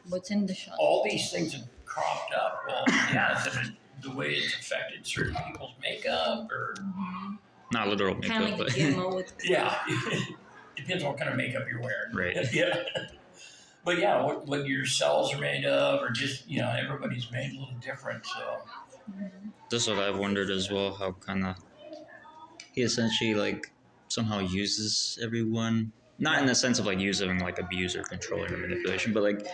what's in the shot. All these things have cropped up. Well, yeah, the way it's affected certain people's makeup, or not literal Kind makeup, of like but the GMO with. yeah, depends what kind of makeup you're wearing. Right. Yeah. But yeah, what your cells are made of, or just everybody's made a little different. So that's what I've wondered as well. How kind of he essentially like somehow uses everyone, not in the sense of like using like abuse or controlling or manipulation, but like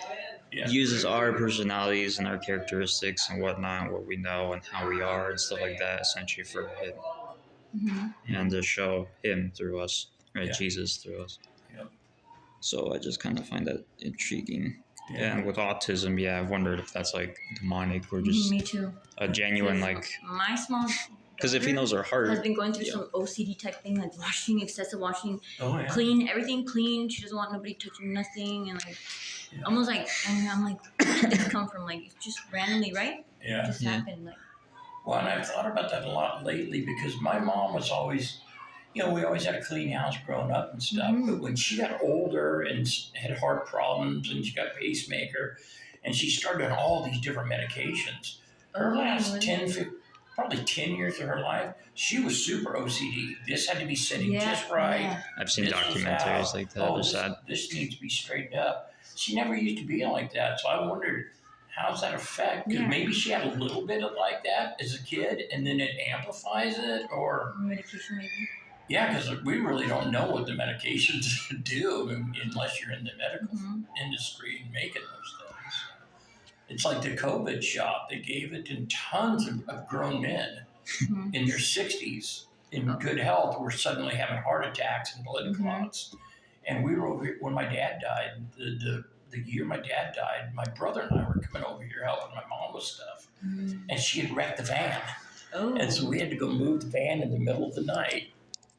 uses our personalities and our characteristics and whatnot, and what we know and how we are and stuff like that, essentially for him, and to show him through us, right? Yeah. Jesus through us. Yep. So I just kind of find that intriguing. Yeah. And with autism, yeah, I've wondered if that's like demonic or just Me too. a genuine like. My small. Because if he knows her heart, has been going through some OCD type thing, like excessive washing, Oh, yeah. clean, everything clean. She doesn't want nobody touching nothing, and like almost like, and I'm like, it's come from like just randomly, right? Yeah. It just happened, like. Well, and I've thought about that a lot lately because my mom was always, we always had a clean house growing up and stuff. But when she got older and had heart problems and she got a pacemaker, and she started on all these different medications, her last 10 years of her life, she was super OCD. This had to be sitting just right. Yeah. I've seen This documentaries like that. Oh, this needs to be straightened up. She never used to be like that. So I wondered, how's that affect? Because maybe she had a little bit of like that as a kid, and then it amplifies it, or Medication, maybe. yeah, because we really don't know what the medications do unless you're in the medical industry and making those things. It's like the COVID shot. They gave it to tons of grown men in their 60s in good health were suddenly having heart attacks and blood clots. And we were over here when my dad died. The year my dad died, my brother and I were coming over here helping my mom with stuff. And she had wrecked the van. Oh. And so we had to go move the van in the middle of the night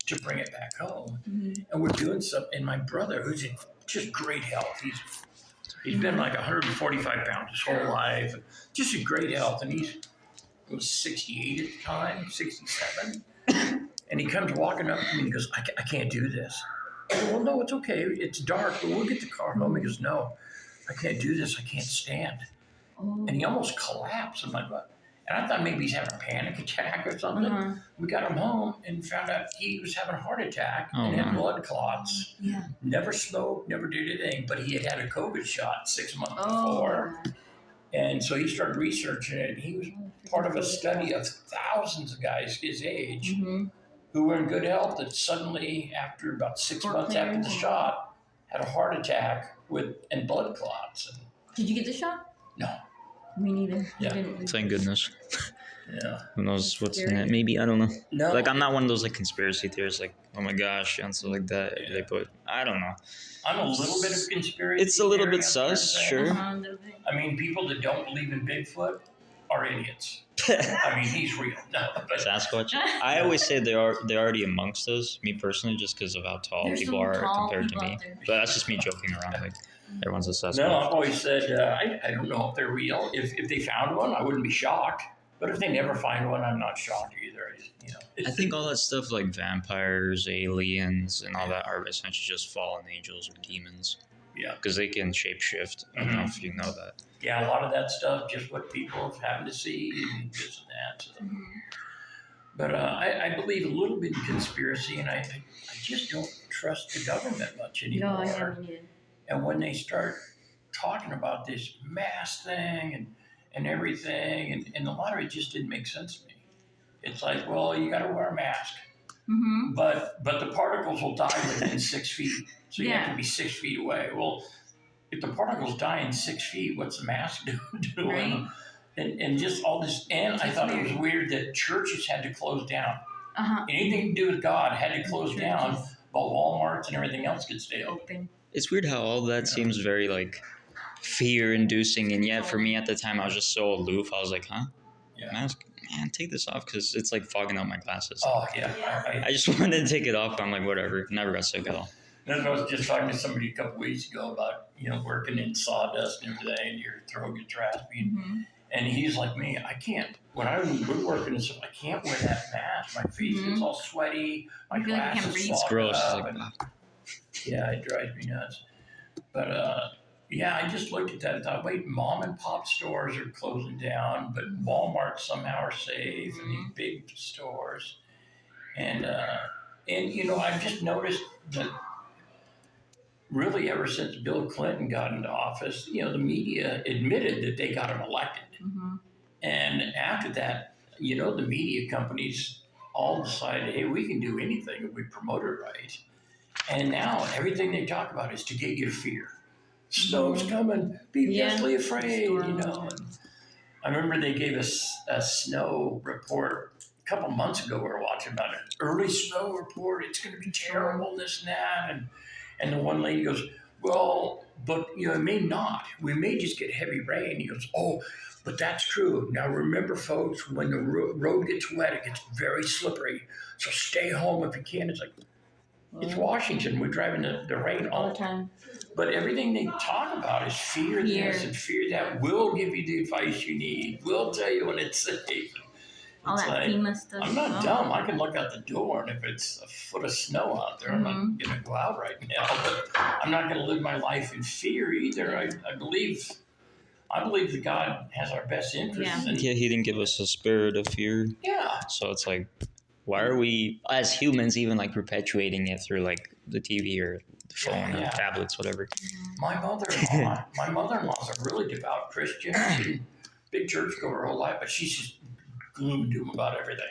to bring it back home. And we're doing something. And my brother, who's in just great health, he's been like 145 pounds his whole life, just in great health. And he was 68 at the time, 67. And he comes walking up to me and he goes, I can't do this. I go, well, no, it's okay. It's dark, but we'll get the car home. He goes, no, I can't do this. I can't stand. And he almost collapsed in my butt. And I thought maybe he's having a panic attack or something. We got him home and found out he was having a heart attack and had blood clots. Yeah. Never smoked, never did anything, but he had a COVID shot 6 months before. And so he started researching it. He was part of a study of thousands of guys his age who were in good health that suddenly, after about 6 months after the shot, had a heart attack and blood clots. Did you get the shot? No. Me neither. Yeah. thank goodness. Yeah. Who knows what's in it? Maybe, I don't know. No. Like, I'm not one of those like conspiracy theorists, like, oh my gosh, and stuff like that. They put, I don't know. I'm a little bit of conspiracy. It's a little theory, bit sus, sure. I mean, people that don't believe in Bigfoot are idiots. I mean, he's real. No, but Sasquatch. I always say they're already amongst us. Me personally, just because of how tall There's people some are tall compared to people me. out there. But that's just me joking around. Like, everyone's a Sasquatch. no, I've always said I don't know if they're real. If they found one, I wouldn't be shocked. But if they never find one, I'm not shocked either. I think all that stuff like vampires, aliens, and all that are essentially just fallen angels or demons. Yeah. Because they can shapeshift. I don't know if you know that. Yeah, a lot of that stuff, just what people have happened to see and this and that. So. But I believe a little bit in conspiracy, and I just don't trust the government much anymore. No, I haven't either. And when they start talking about this mass thing and everything, and a lot of it just didn't make sense to me. It's like, well, you got to wear a mask. But the particles will die within 6 feet. So you have to be 6 feet away. Well, if the particles die in 6 feet, what's the mask doing? Right. And just all this. And I thought it was weird that churches had to close down. Anything to do with God had to close down, but Walmarts and everything else could stay open. It's weird how all that seems very like fear-inducing, and yet for me at the time I was just so aloof. I was like, huh? Yeah. Mask? Man, take this off because it's like fogging up my glasses. Oh, yeah. I just wanted to take it off. I'm like, whatever. Never got sick at all. And I was just talking to somebody a couple weeks ago about, working in sawdust and everything, and your throat gets raspy. And he's like me, I can't, when I'm woodworking and stuff, I can't wear that mask. My face gets all sweaty, my I feel like I can't glasses breathe. fog It's gross. up, It's like, yeah, it drives me nuts. But yeah, I just looked at that and thought, wait, mom and pop stores are closing down, but Walmart somehow are safe, and these big stores, and you know, I've just noticed that really ever since Bill Clinton got into office, you know, the media admitted that they got him elected. Mm-hmm. And after that, you know, the media companies all decided, hey, we can do anything if we promote it right. And now everything they talk about is to get you to fear. Snow's coming, be Yeah. deathly afraid, you Storms. know. And I remember they gave us a snow report a couple months ago. We were watching about an early snow report. It's going to be terrible, this and that. And the one lady goes, well, but you know, it may not. We may just get heavy rain. He goes, oh, but that's true. Now remember, folks, when the road gets wet, it gets very slippery. So stay home if you can. It's like, it's Washington. We're driving the rain All the time. But everything they talk about is fear this Fear. and fear that. We'll give you the advice you need. We'll tell you when it's safe. All It's that like, FEMA stuff. I'm not Oh. dumb. I can look out the door, and if it's a foot of snow out there, I'm not going to go out right now. But I'm not going to live my life in fear either. I believe that God has our best interests. Yeah. And Yeah, he didn't give us a spirit of fear. yeah, So it's like, why are we, as humans, even like perpetuating it through like the TV or the phone Yeah. or tablets, whatever? my mother-in-law's a really devout Christian. She's a big churchgoer her whole life, but she's just gloom and doom about everything.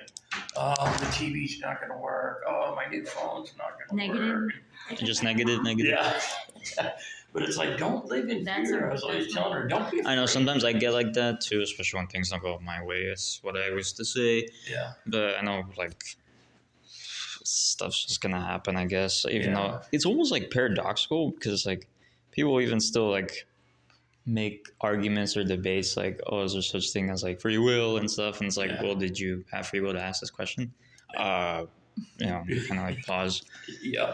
Oh, the TV's not going to work. Oh, my new phone's not going to Negative. work. Just negative. Yeah. But it's like, don't live in That's fear. a- I was always telling her, don't be afraid. I know sometimes I get like that too, especially when things don't go my way. That's what I used to say. Yeah. But I know like stuff's just gonna happen, I guess. Even Yeah. though it's almost like paradoxical because like people even still like make arguments or debates like, oh, is there such thing as like free will and stuff? And it's like, Yeah. well, did you have free will to ask this question? You know, kind of like pause. Yeah.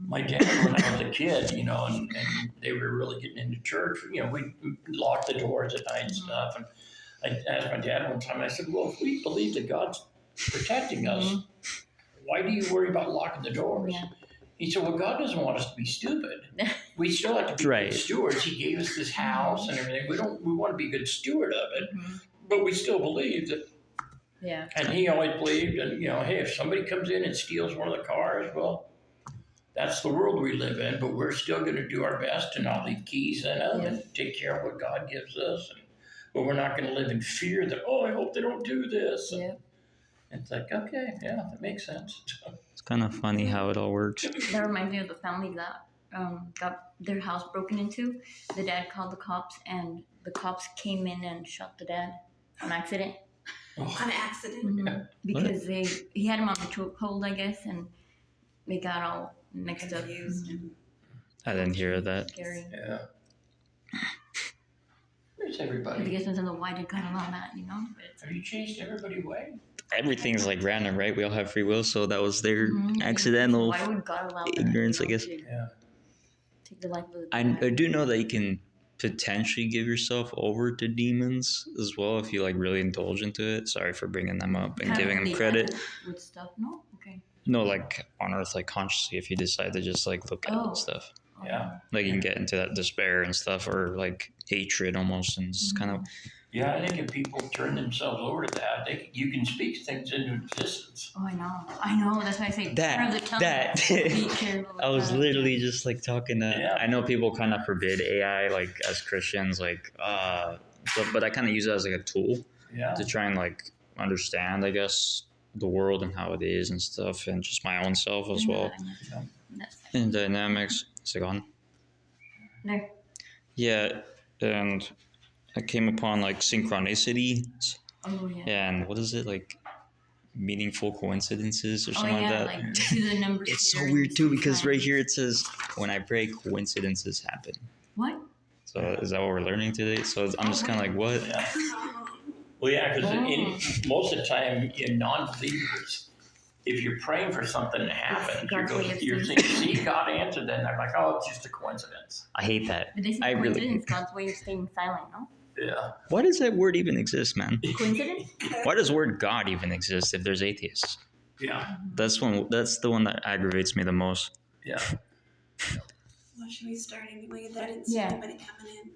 My dad, when I was a kid, you know, and they were really getting into church, you know, we locked the doors at night and stuff. And I asked my dad one time, I said, well, if we believe that God's protecting us, why do you worry about locking the doors? Yeah. He said, well, God doesn't want us to be stupid. We still have to be Right. good stewards. He gave us this house and everything. We want to be a good steward of it, Mhm. but we still believe that. Yeah. And he always believed, and you know, hey, if somebody comes in and steals one of the cars, well, that's the world we live in. But we're still going to do our best to not leave keys in them and take care of what God gives us. But we're not going to live in fear that, oh, I hope they don't do this. And Yeah. it's like, okay, yeah, that makes sense. It's kind of funny how it all works. That reminds me of the family that got their house broken into. The dad called the cops, and the cops came in and shot the dad on accident. Oh, On accident. Mhm. Because he had him on the chokehold, I guess, and they got all mixed up. Confused. I didn't hear that. Scary. yeah. Where's I everybody? guess in terms of why did God allow that, you know? But it's, Have you chased everybody away? Everything's like random, right? We all have free will, so that was their Mhm. accidental Why would God allow that? ignorance, you I know, guess. to Yeah. Take the life of the I dad? do know that you can potentially give yourself over to demons as well if you like really indulge into it. Sorry for bringing them up and Kind of giving like them the credit. Bible with stuff, no? Okay. No, like on Earth, like consciously, if you decide to just like look at it Oh. and stuff, Yeah. like you can get into that despair and stuff, or like hatred almost, and it's kind of Yeah, I think if people turn themselves over to that, you can speak things into existence. Oh, I know. That's why I say that. the tongue. That Be careful with I was that. literally just like talking to. Yeah. I know people kind of forbid AI, like as Christians, like, but I kind of use it as like a tool Yeah. to try and like understand, I guess, the world and how it is and stuff, and just my own self as well, Yeah. That's and dynamics. Is it gone? there. Yeah, and I came upon like synchronicity Oh yeah. and what is it like meaningful coincidences or Oh something yeah, like that. like to the number. It's so here weird too because sometimes. right here it says when I pray coincidences happen. What? So is that what we're learning today? So I'm just kind of like what? Yeah. Well, yeah, because most of the time in non-believers, if you're praying for something to happen, God's way of you're saying, see, God answered, then they're like, oh, it's just a coincidence. I hate that. But they say I really coincidence, God's way of staying silent, no? Yeah. Why does that word even exist, man? Coincidence? Why does word God even exist if there's atheists? Yeah. That's the one that aggravates me the most. Yeah. should we start anyway? I didn't see Yeah. anybody coming in.